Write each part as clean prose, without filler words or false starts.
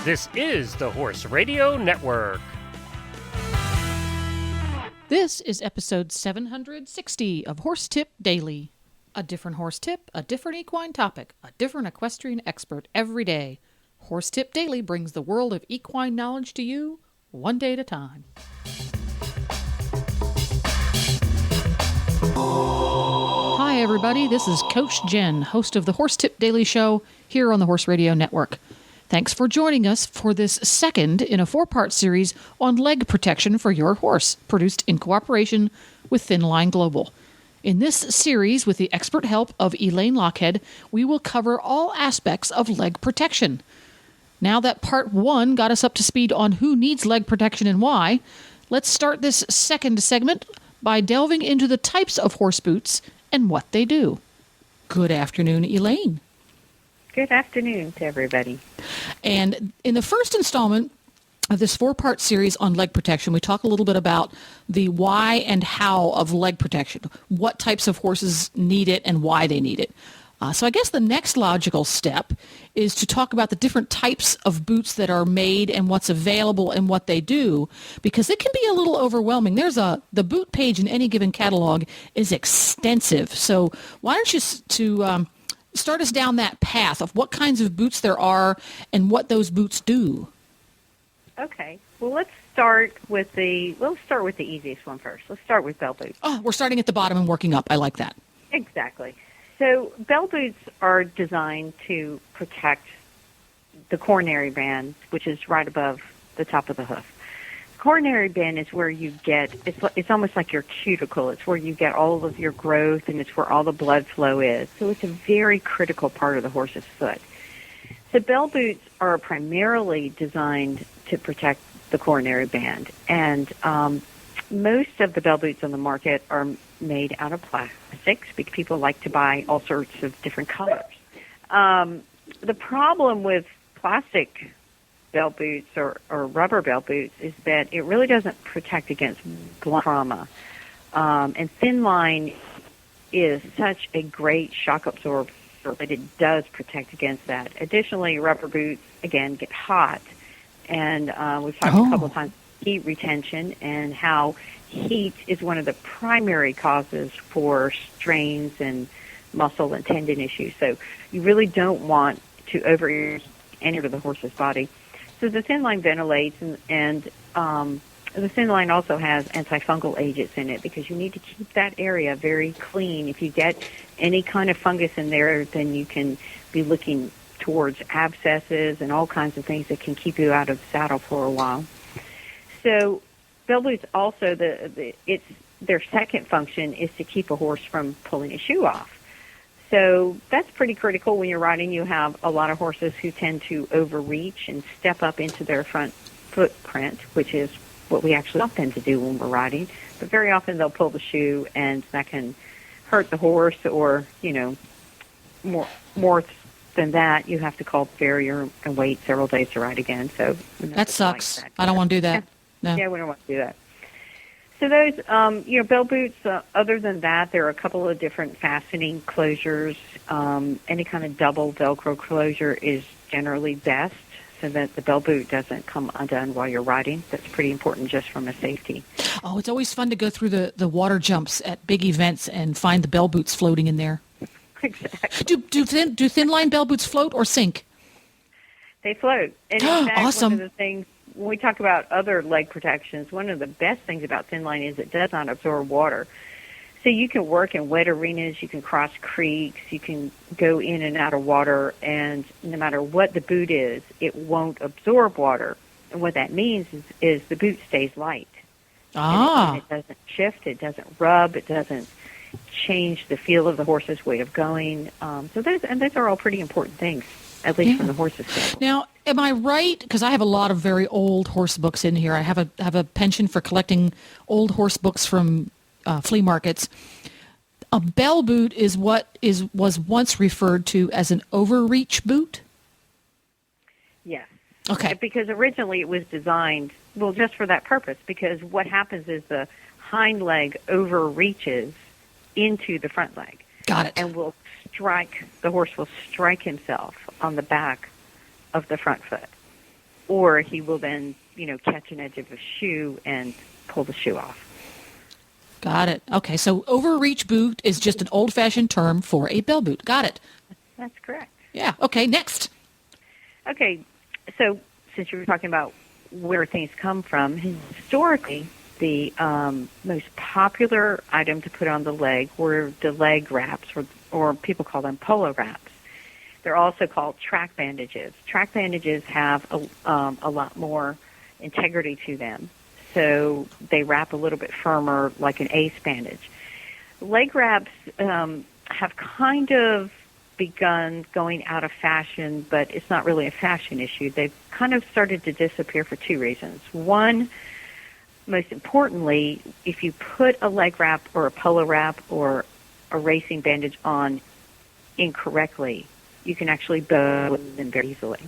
This is the Horse Radio Network. This is episode 760 of Horse Tip Daily. A different horse tip, a different equine topic, a different equestrian expert every day. Horse Tip Daily brings the world of equine knowledge to you, one day at a time. Hi everybody, this is Coach Jen, host of the Horse Tip Daily Show here on the Horse Radio Network. Thanks for joining us for this second in a 4-part series on leg protection for your horse, produced in cooperation with ThinLine Global. In this series, with the expert help of Elaine Lockhead, we will cover all aspects of leg protection. Now that part 1 got us up to speed on who needs leg protection and why, let's start this second segment by delving into the types of horse boots and what they do. Good afternoon, Elaine. Good afternoon to everybody. And in the first installment of this 4-part series on leg protection, we talk a little bit about the why and how of leg protection, what types of horses need it and why they need it. So I guess the next logical step is to talk about the different types of boots that are made and what's available and what they do, because it can be a little overwhelming. The boot page in any given catalog is extensive. So why don't you start us down that path of what kinds of boots there are and what those boots do. Okay. Well, let's start with the easiest one first. Let's start with bell boots. Oh, we're starting at the bottom and working up. I like that. Exactly. So bell boots are designed to protect the coronary band, which is right above the top of the hoof. Coronary band is where you get, it's almost like your cuticle. It's where you get all of your growth, and it's where all the blood flow is. So it's a very critical part of the horse's foot. So bell boots are primarily designed to protect the coronary band. And most of the bell boots on the market are made out of plastics because people like to buy all sorts of different colors. The problem with plastic bell boots or rubber bell boots is that it really doesn't protect against blunt trauma. And ThinLine is such a great shock absorber that it does protect against that. Additionally, rubber boots, again, get hot. And we've talked a couple of times about heat retention and how heat is one of the primary causes for strains and muscle and tendon issues. So you really don't want to overheat any of the horse's body. So the ThinLine ventilates, and the ThinLine also has antifungal agents in it because you need to keep that area very clean. If you get any kind of fungus in there, then you can be looking towards abscesses and all kinds of things that can keep you out of the saddle for a while. So bell boots also, their second function is to keep a horse from pulling a shoe off. So that's pretty critical when you're riding. You have a lot of horses who tend to overreach and step up into their front footprint, which is what we actually want them to do when we're riding. But very often they'll pull the shoe, and that can hurt the horse, or, more than that, you have to call the farrier and wait several days to ride again. So that sucks. Like that. I don't want to do that. No. Yeah, we don't want to do that. So those, bell boots, other than that, there are a couple of different fastening closures. Any kind of double Velcro closure is generally best so that the bell boot doesn't come undone while you're riding. That's pretty important just from a safety. Oh, it's always fun to go through the water jumps at big events and find the bell boots floating in there. Exactly. Do ThinLine bell boots float or sink? They float. And in fact, awesome. One of the things, when we talk about other leg protections, one of the best things about ThinLine is it does not absorb water. So you can work in wet arenas, you can cross creeks, you can go in and out of water, and no matter what the boot is, it won't absorb water. And what that means is the boot stays light. And it doesn't shift, it doesn't rub, it doesn't change the feel of the horse's way of going. So those are all pretty important things, at least from the horse's standpoint. Now, am I right? Because I have a lot of very old horse books in here. I have a penchant for collecting old horse books from flea markets. A bell boot is what was once referred to as an overreach boot? Yes. Okay. Because originally it was designed, just for that purpose, because what happens is the hind leg overreaches into the front leg. Got it. And the horse will strike himself on the back of the front foot. or he will then, catch an edge of a shoe and pull the shoe off. Got it. Okay, so overreach boot is just an old-fashioned term for a bell boot. Got it. That's correct. Yeah, okay, next. Okay, so since you were talking about where things come from, historically, the most popular item to put on the leg were the leg wraps, or people call them polo wraps. They're also called track bandages. Track bandages have a lot more integrity to them, so they wrap a little bit firmer, like an ace bandage. Leg wraps have kind of begun going out of fashion, but it's not really a fashion issue. They've kind of started to disappear for two reasons. One, most importantly, if you put a leg wrap or a polo wrap or a racing bandage on incorrectly, you can actually bow them very easily.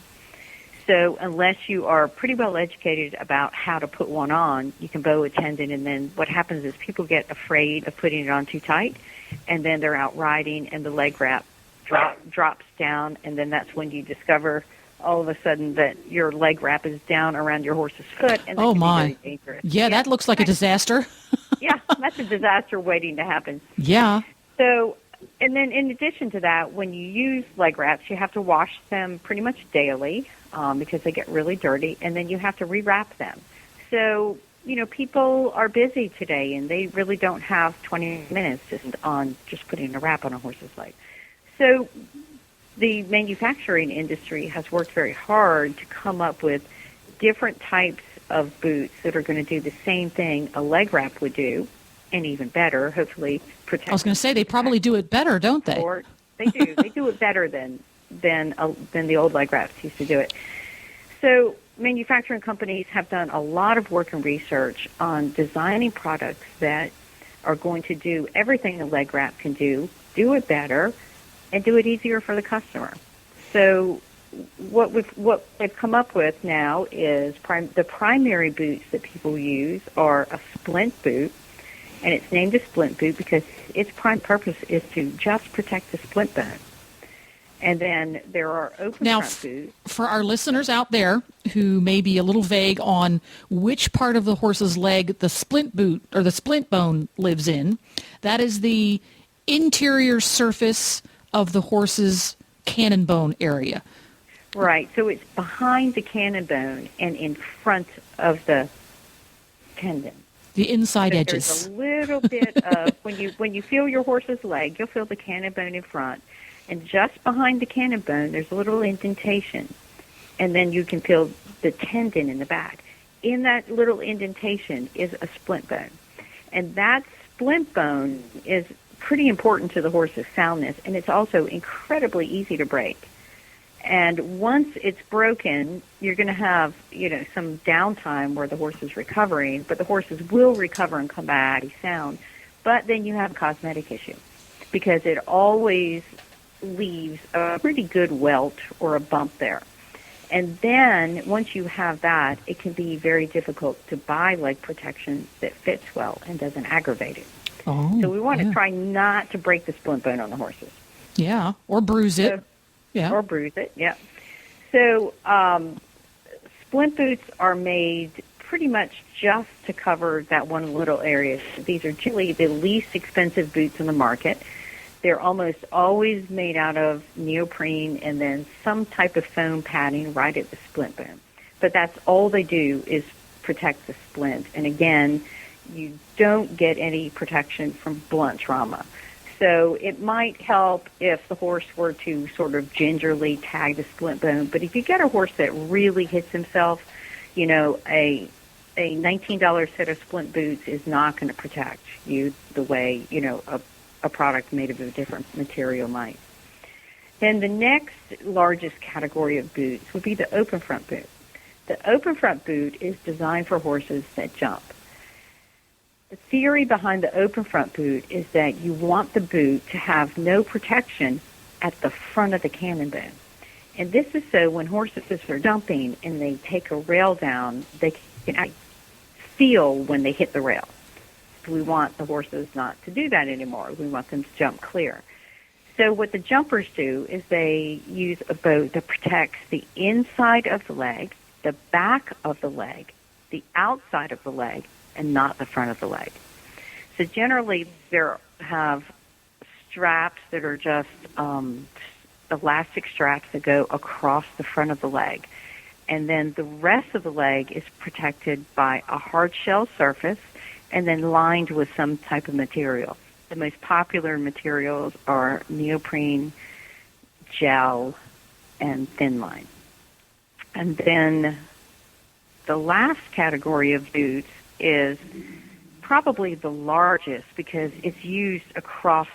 So unless you are pretty well educated about how to put one on, you can bow a tendon, and then what happens is people get afraid of putting it on too tight, and then they're out riding and the leg wrap drops down, and then that's when you discover all of a sudden that your leg wrap is down around your horse's foot, and that can be very dangerous. Yeah, that looks like a disaster. Yeah, that's a disaster waiting to happen. Yeah. So, and then in addition to that, when you use leg wraps, you have to wash them pretty much daily because they get really dirty, and then you have to re-wrap them. So, people are busy today, and they really don't have 20 minutes just putting a wrap on a horse's leg. So the manufacturing industry has worked very hard to come up with different types of boots that are going to do the same thing a leg wrap would do, and even better, hopefully protect. I was going to say, they probably do it better, don't they? Or they do. They do it better than the old leg wraps used to do it. So manufacturing companies have done a lot of work and research on designing products that are going to do everything a leg wrap can do it better, and do it easier for the customer. So what they've come up with now is the primary boots that people use are a splint boot, and it's named a splint boot because its prime purpose is to just protect the splint bone. And then there are open front boots. For our listeners out there who may be a little vague on which part of the horse's leg the splint boot or the splint bone lives in, that is the interior surface of the horse's cannon bone area. Right. So it's behind the cannon bone and in front of the tendon. The inside so edges. There's a little bit of when you feel your horse's leg, you'll feel the cannon bone in front, and just behind the cannon bone, there's a little indentation, and then you can feel the tendon in the back. In that little indentation is a splint bone, and that splint bone is pretty important to the horse's soundness, and it's also incredibly easy to break. And once it's broken, you're going to have, some downtime where the horse is recovering, but the horses will recover and come back sound. But then you have a cosmetic issue because it always leaves a pretty good welt or a bump there. And then once you have that, it can be very difficult to buy leg protection that fits well and doesn't aggravate it. Oh, so we want to try not to break the splint bone on the horses. Yeah, or bruise it. Or bruise it, yeah. So splint boots are made pretty much just to cover that one little area. These are generally the least expensive boots in the market. They're almost always made out of neoprene and then some type of foam padding right at the splint bone. But that's all they do is protect the splint. And again, you don't get any protection from blunt trauma. So it might help if the horse were to sort of gingerly tag the splint bone. But if you get a horse that really hits himself, a $19 set of splint boots is not going to protect you the way, a product made of a different material might. Then the next largest category of boots would be the open front boot. The open front boot is designed for horses that jump. The theory behind the open front boot is that you want the boot to have no protection at the front of the cannon bone. And this is so when horses are jumping and they take a rail down, they can feel when they hit the rail. We want the horses not to do that anymore. We want them to jump clear. So what the jumpers do is they use a boat that protects the inside of the leg the back of the leg, the outside of the leg, and not the front of the leg. So generally, there have straps that are just elastic straps that go across the front of the leg. And then the rest of the leg is protected by a hard shell surface and then lined with some type of material. The most popular materials are neoprene, gel, and ThinLine. And then the last category of boots is probably the largest because it's used across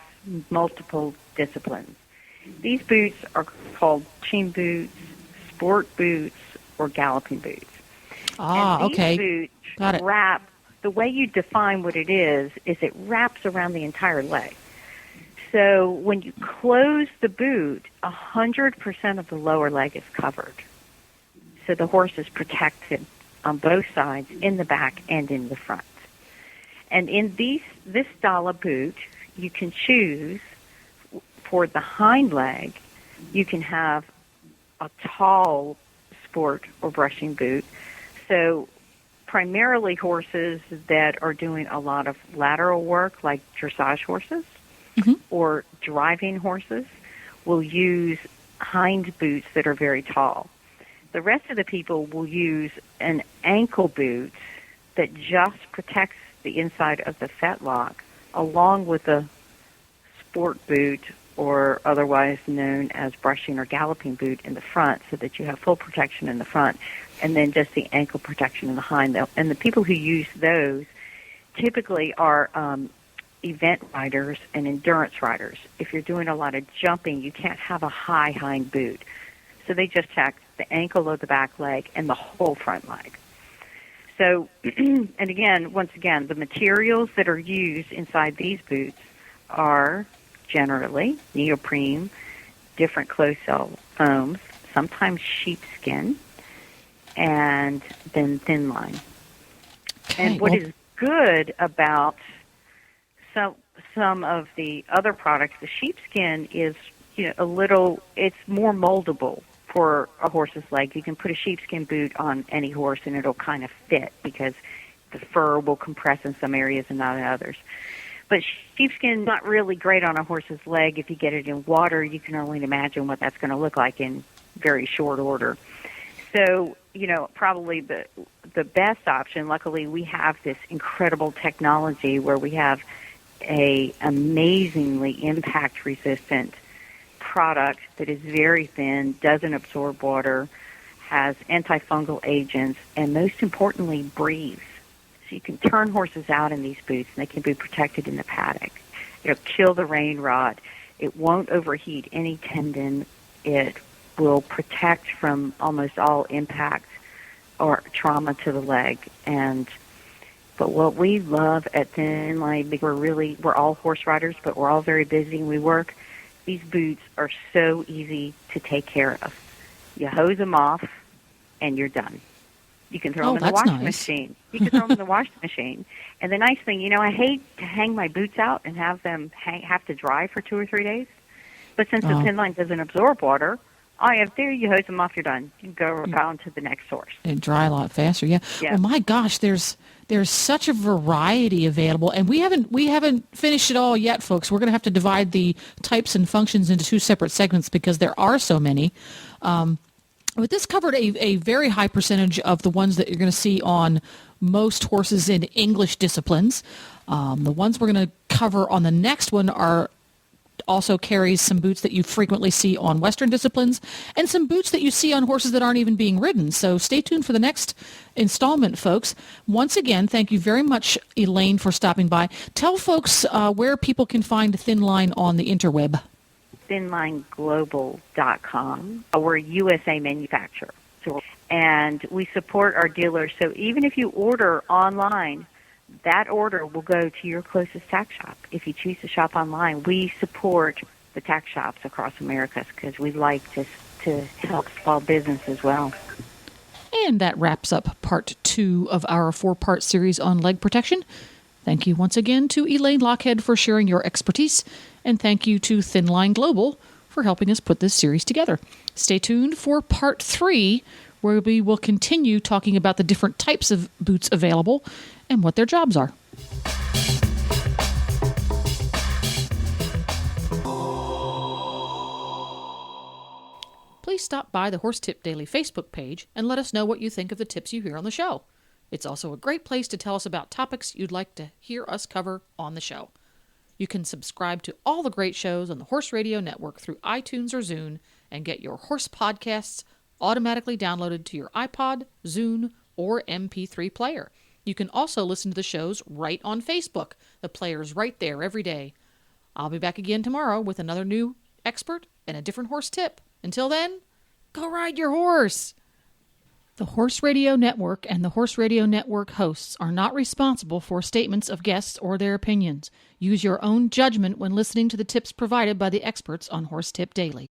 multiple disciplines. These boots are called marching boots, sport boots, or galloping boots. Ah, and these okay. boots Got it. wrap, the way you define what it is it wraps around the entire leg. So when you close the boot, 100% of the lower leg is covered. So the horse is protected on both sides, in the back and in the front. And in this style of boot, you can choose for the hind leg, you can have a tall sport or brushing boot. So primarily horses that are doing a lot of lateral work, like dressage horses or driving horses, will use hind boots that are very tall. The rest of the people will use an ankle boot that just protects the inside of the fetlock, along with a sport boot, or otherwise known as brushing or galloping boot, in the front, so that you have full protection in the front, and then just the ankle protection in the hind. And the people who use those typically are event riders and endurance riders. If you're doing a lot of jumping, you can't have a high hind boot. So they just check the ankle of the back leg and the whole front leg. So, and again, once again, the materials that are used inside these boots are generally neoprene, different closed cell foams, sometimes sheepskin, and then ThinLine. Okay, and what is good about some of the other products, the sheepskin is it's more moldable for a horse's leg. You can put a sheepskin boot on any horse and it'll kind of fit because the fur will compress in some areas and not in others. But sheepskin is not really great on a horse's leg. If you get it in water, you can only imagine what that's going to look like in very short order. So, probably the best option, luckily we have this incredible technology where we have a amazingly impact-resistant product that is very thin, doesn't absorb water, has antifungal agents, and most importantly, breathes. So you can turn horses out in these boots, and they can be protected in the paddock. It'll kill the rein rot. It won't overheat any tendon. It will protect from almost all impact or trauma to the leg. But what we love at ThinLine, we're all horse riders, but we're all very busy and we work. These boots are so easy to take care of. You hose them off, and you're done. You can throw them in the washing machine. You can throw them in the washing machine. And the nice thing, I hate to hang my boots out and have them have to dry for 2 or 3 days. But since the ThinLine doesn't absorb water, all you have to do, you hose them off, you're done. You can go on to the next source. They dry a lot faster, yeah. Well, my gosh, there's such a variety available, and we haven't finished it all yet, folks. We're going to have to divide the types and functions into 2 separate segments because there are so many. But this covered a very high percentage of the ones that you're going to see on most horses in English disciplines. The ones we're going to cover on the next one also carries some boots that you frequently see on Western disciplines and some boots that you see on horses that aren't even being ridden. So stay tuned for the next installment, folks. Once again, thank you very much, Elaine, for stopping by. Tell folks where people can find ThinLine on the interweb. ThinLineGlobal.com. We're a USA manufacturer, and we support our dealers. So even if you order online, that order will go to your closest tack shop. If you choose to shop online, we support the tack shops across America because we like to help small business as well. And that wraps up part 2 of our 4-part series on leg protection. Thank you once again to Elaine Lockhead for sharing your expertise, and thank you to ThinLine Global for helping us put this series together. Stay tuned for part 3, where we will continue talking about the different types of boots available and what their jobs are. Please stop by the Horse Tip Daily Facebook page and let us know what you think of the tips you hear on the show. It's also a great place to tell us about topics you'd like to hear us cover on the show. You can subscribe to all the great shows on the Horse Radio Network through iTunes or Zune and get your horse podcasts automatically downloaded to your iPod, Zune, or MP3 player. You can also listen to the shows right on Facebook. The player's right there every day. I'll be back again tomorrow with another new expert and a different horse tip. Until then, go ride your horse! The Horse Radio Network and the Horse Radio Network hosts are not responsible for statements of guests or their opinions. Use your own judgment when listening to the tips provided by the experts on Horse Tip Daily.